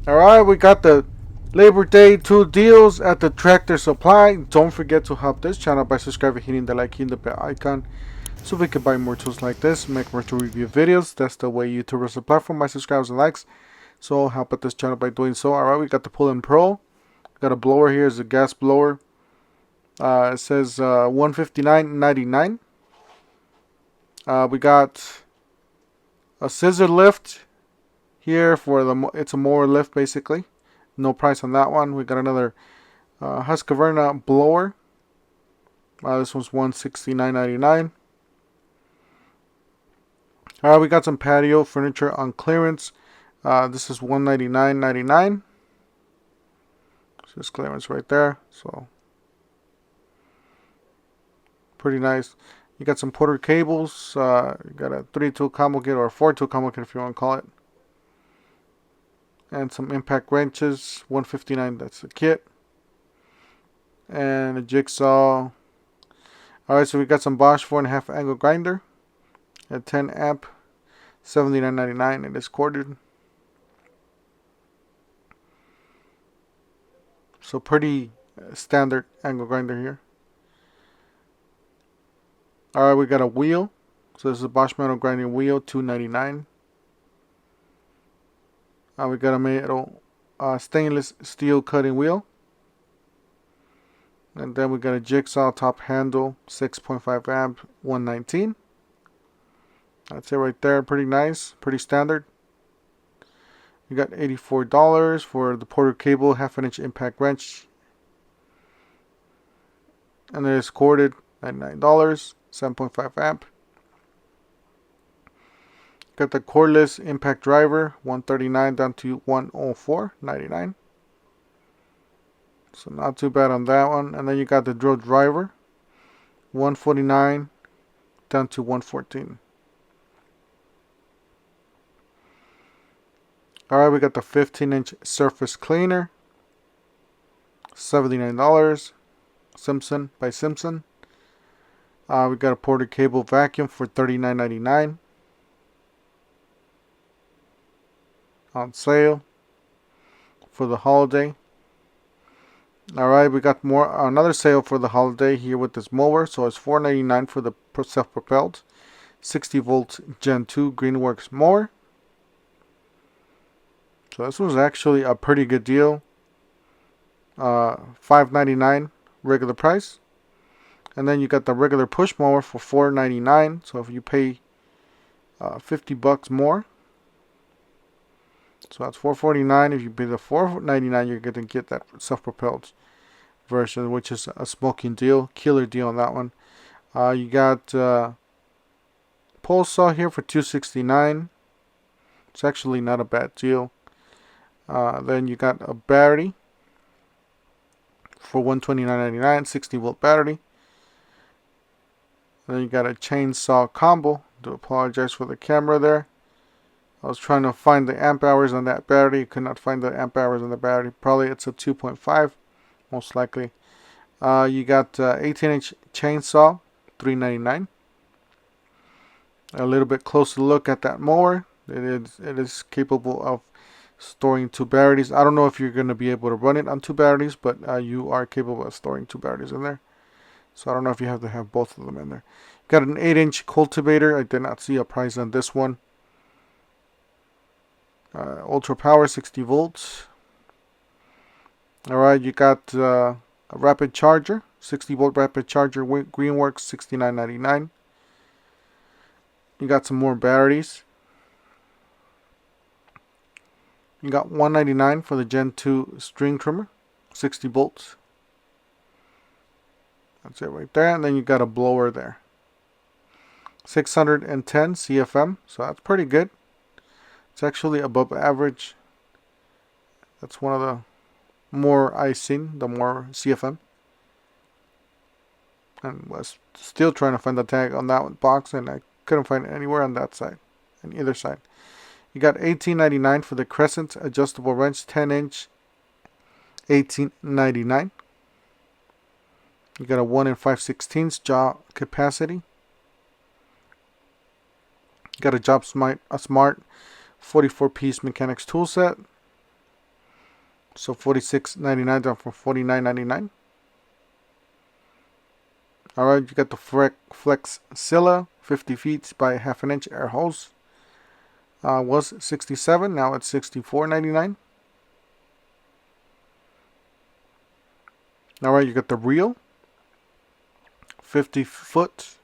Alright, we got the Labor Day 2 deals at the Tractor Supply. Don't forget to help this channel by subscribing, hitting the like, hitting the bell icon, so we can buy more tools like this, make more tool review videos. That's the way YouTubers apply for my subscribers and likes. So help out this channel by doing so. Alright, we got the Pull and Pro. Got a blower here, it's a gas blower. It says $159.99. We got a scissor lift here for it's a mower lift basically. No price on that one. We got another Husqvarna blower. This one's $169.99. Alright, we got some patio furniture on clearance. This is $199.99. This clearance right there. So pretty nice. You got some Porter cables. You got a 3-tool combo kit or a 4-tool combo kit if you want to call it. And some impact wrenches, $159. That's the kit. And a jigsaw. Alright, so we got some Bosch 4.5 angle grinder. A 10 amp, $79.99. It is corded. So pretty standard angle grinder here. Alright, we got a wheel. So this is a Bosch metal grinding wheel, $2.99. We got a metal stainless steel cutting wheel. And then we got a jigsaw top handle, 6.5 amp, $119. That's it right there. Pretty nice, pretty standard. You got $84 for the Porter cable, 1/2 inch impact wrench. And it is corded, $99, 7.5 amp. Got the cordless impact driver, $139 down to $104.99. So not too bad on that one. And then you got the drill driver, $149 down to $114. Alright, we got the 15-inch surface cleaner, $79. Simpson by Simpson. We got a Porter cable vacuum for $39.99. On sale for the holiday. Alright, we got another sale for the holiday here with this mower. So it's $4.99 for the self-propelled 60 volt Gen 2 Greenworks mower. So this was actually a pretty good deal. $5.99 regular price. And then you got the regular push mower for $4.99. So if you pay $50 more, so that's $4.49. If you pay the $4.99, you're going to get that self-propelled version, which is a smoking deal, killer deal on that one. You got pole saw here for $269. It's actually not a bad deal. Then you got a battery for $129.99, 60 volt battery. And then you got a chainsaw combo. Do apologize for the camera there. I was trying to find the amp hours on that battery. Could not find the amp hours on the battery. Probably it's a 2.5, most likely. You got 18-inch chainsaw, $3.99. A little bit closer look at that mower. It is capable of storing 2 batteries. I don't know if you're going to be able to run it on 2 batteries, but you are capable of storing 2 batteries in there. So I don't know if you have to have both of them in there. Got an 8-inch cultivator. I did not see a price on this one. Ultra power, 60 volts. Alright, you got a rapid charger, 60 volt rapid charger, Greenworks, $69.99. You got some more batteries. You got $199 for the Gen 2 string trimmer, 60 volts. That's it right there. And then you got a blower there, 610 CFM. So that's pretty good. It's actually above average. That's one of the more I've seen, the more CFM. And was still trying to find the tag on that box, and I couldn't find it anywhere on that side, on either side. You got $18.99 for the Crescent adjustable wrench, 10-inch, $18.99. You got a 1 5/16 jaw capacity. You got a smart 44-piece mechanics tool set. So $46.99 down from $49.99. Alright, you got the Flex Scylla, 50 feet by half an inch air hose. Was $67, now it's $64.99. Alright, you got the reel, 50 foot,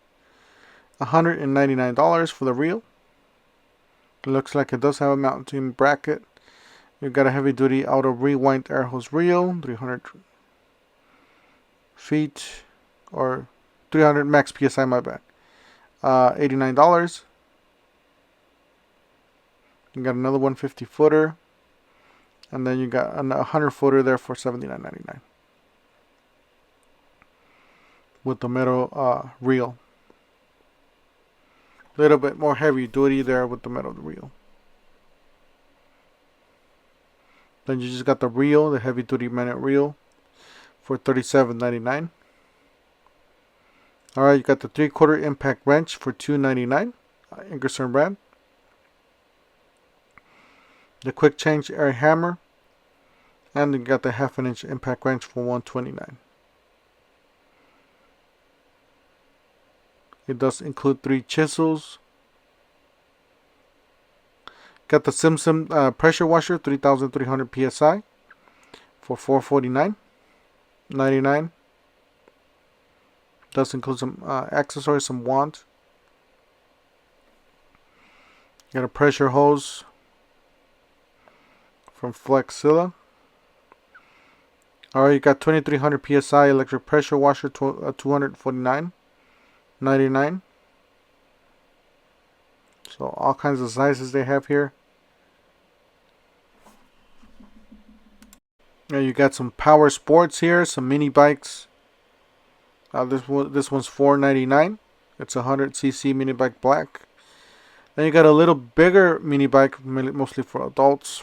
$199 for the reel. It looks like it does have a mounting bracket. You got a heavy duty auto rewind air hose reel, 300 feet, or 300 max PSI, my bad. $89. You got another 150 footer, and then you got a 100 footer there for $79.99 with the metal reel. A little bit more heavy duty there with the metal reel. Then you just got the reel, the heavy duty metal reel for $37.99. Alright, you got the 3/4 impact wrench for $2.99, Ingersoll brand. The quick change air hammer, and you got the 1/2 inch impact wrench for $129. It does include 3 chisels. Got the Simpson pressure washer, 3,300 PSI for $449.99. Does include some accessories, some wand. Got a pressure hose from Flex Scylla. Alright, you got 2,300 PSI electric pressure washer, $249.99. So all kinds of sizes they have here. Now you got some power sports here, some mini bikes. This one's $4.99. It's a 100cc mini bike black. Then you got a little bigger mini bike, mostly for adults.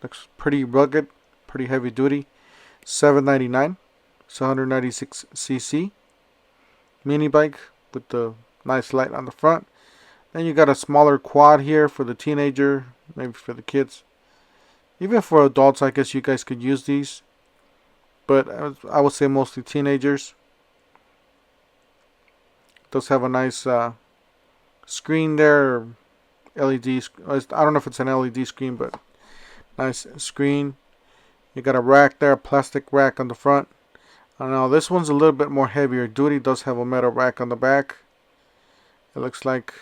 Looks pretty rugged, pretty heavy duty. $7.99. It's a 196cc mini bike with the nice light on the front. Then you got a smaller quad here for the teenager, maybe for the kids. Even for adults, I guess you guys could use these. But I would say mostly teenagers. It does have a nice screen there. LED. I don't know if it's an LED screen, but nice screen. You got a rack there, a plastic rack on the front. Now this one's a little bit more heavier duty. It does have a metal rack on the back. It looks like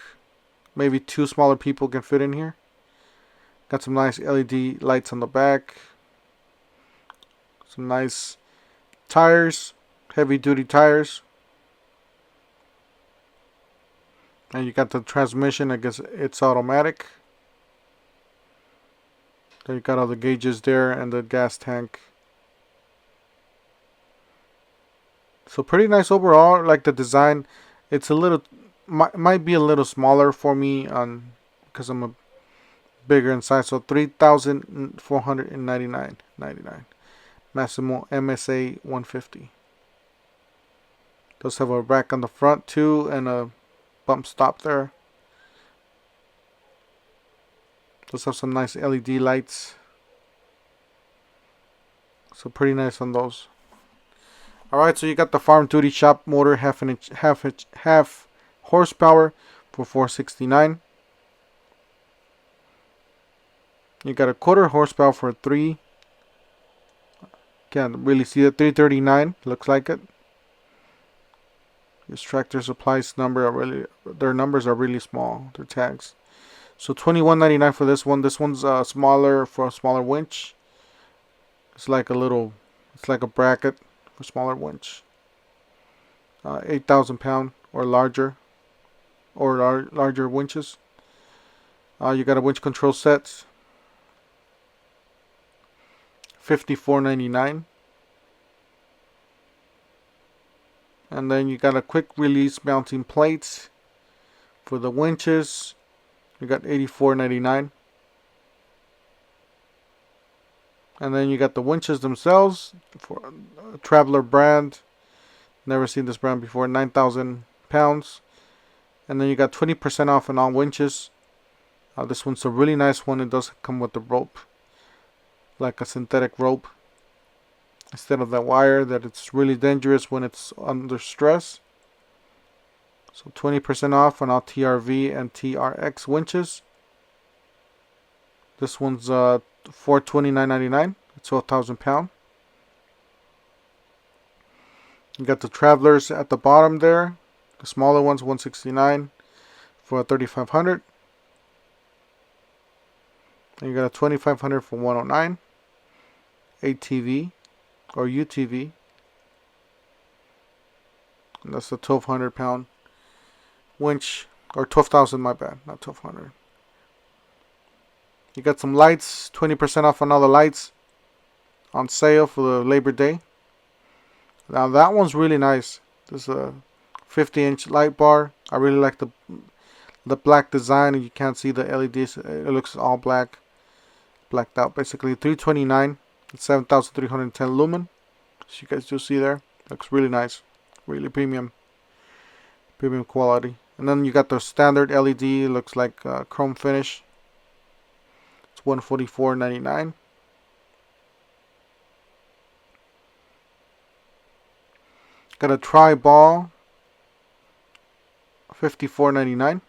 maybe 2 smaller people can fit in here. Got some nice LED lights on the back. Some nice tires, heavy duty tires. And you got the transmission, I guess it's automatic. Then you got all the gauges there and the gas tank. So pretty nice overall. Like the design, it's a little, might be a little smaller for me because I'm a bigger in size. So $3,499.99. Massimo MSA 150. Does have a rack on the front too and a bump stop there. Does have some nice LED lights. So pretty nice on those. Alright, so you got the farm duty shop motor, half horsepower for $469. You got a 1/4 horsepower for $3. Can't really see it. $339 looks like it. This Tractor Supply's their numbers are really small. Their tags. So $21.99 for this one. This one's smaller for a smaller winch. It's like a bracket for smaller winch. 8,000 pound or larger, larger winches. You got a winch control set. $54.99. And then you got a quick release mounting plates for the winches. You got $84.99. And then you got the winches themselves for a Traveler brand. Never seen this brand before. 9,000 pounds. And then you got 20% off on all winches. This one's a really nice one. It does come with the rope. like a synthetic rope instead of that wire that it's really dangerous when it's under stress. So 20% off on all TRV and TRX winches. This one's $429.99. It's 12,000 pound. You got the Travelers at the bottom there. The smaller ones, $169 for 3,500. And you got a 2,500 for 109. ATV or UTV. And that's the 1,200 pound winch, or 12,000, my bad, not 1,200. You got some lights, 20% off on all the lights on sale for the Labor Day. Now that one's really nice. There's a 50-inch light bar. I really like the black design, and you can't see the LEDs. It looks all blacked out basically. $329. It's 7,310 lumen. As you guys do see there, looks really nice, really premium quality. And then you got the standard LED. It looks like chrome finish. It's $144.99. Got a tri-ball, $54.99.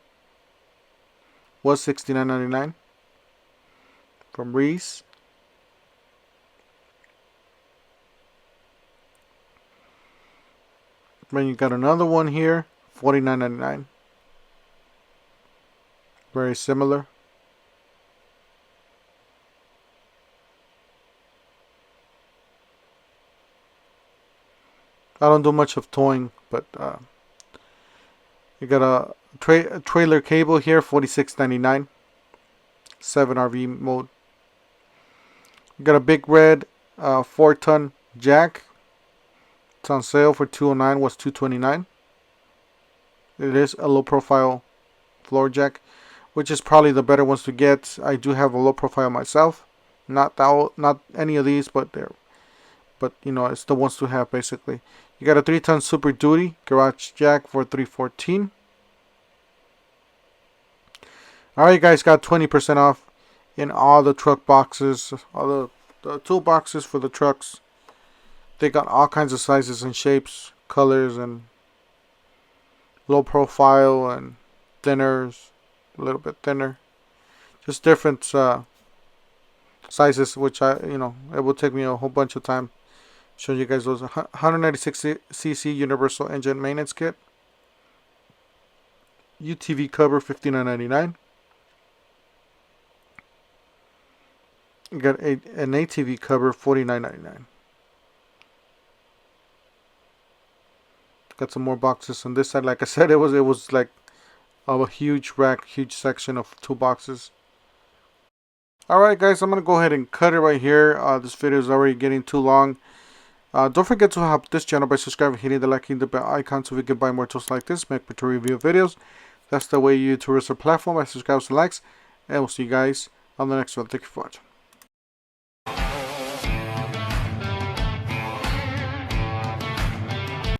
Was $69.99 from Reese. Then you got another one here, $49.99. Very similar. I don't do much of towing, but you got a trailer cable here, $46.99. 7 RV mode. You got a big red 4-ton jack. It's on sale for $209. Was $229. It is a low profile floor jack, which is probably the better ones to get. I do have a low profile myself. Not any of these, but you know, it's the ones to have basically. You got a 3-ton Super Duty garage jack for $314. Alright, you guys, got 20% off in all the truck boxes, all the tool boxes for the trucks. They got all kinds of sizes and shapes, colors, and low profile and thinners, a little bit thinner, just different sizes, which it will take me a whole bunch of time showing you guys those. 196cc universal engine maintenance kit, UTV cover, $59.99. You got an ATV cover, $49.99. Got some more boxes on this side. Like I said, it was like a huge rack, huge section of toolboxes. Alright guys, I'm going to go ahead and cut it right here. This video is already getting too long. Don't forget to help this channel by subscribing, hitting the like, hitting the bell icon so we can buy more tools like this, make better review videos. That's the way YouTubers are platform. I subscribe to likes, and we'll see you guys on the next one. Thank you for watching.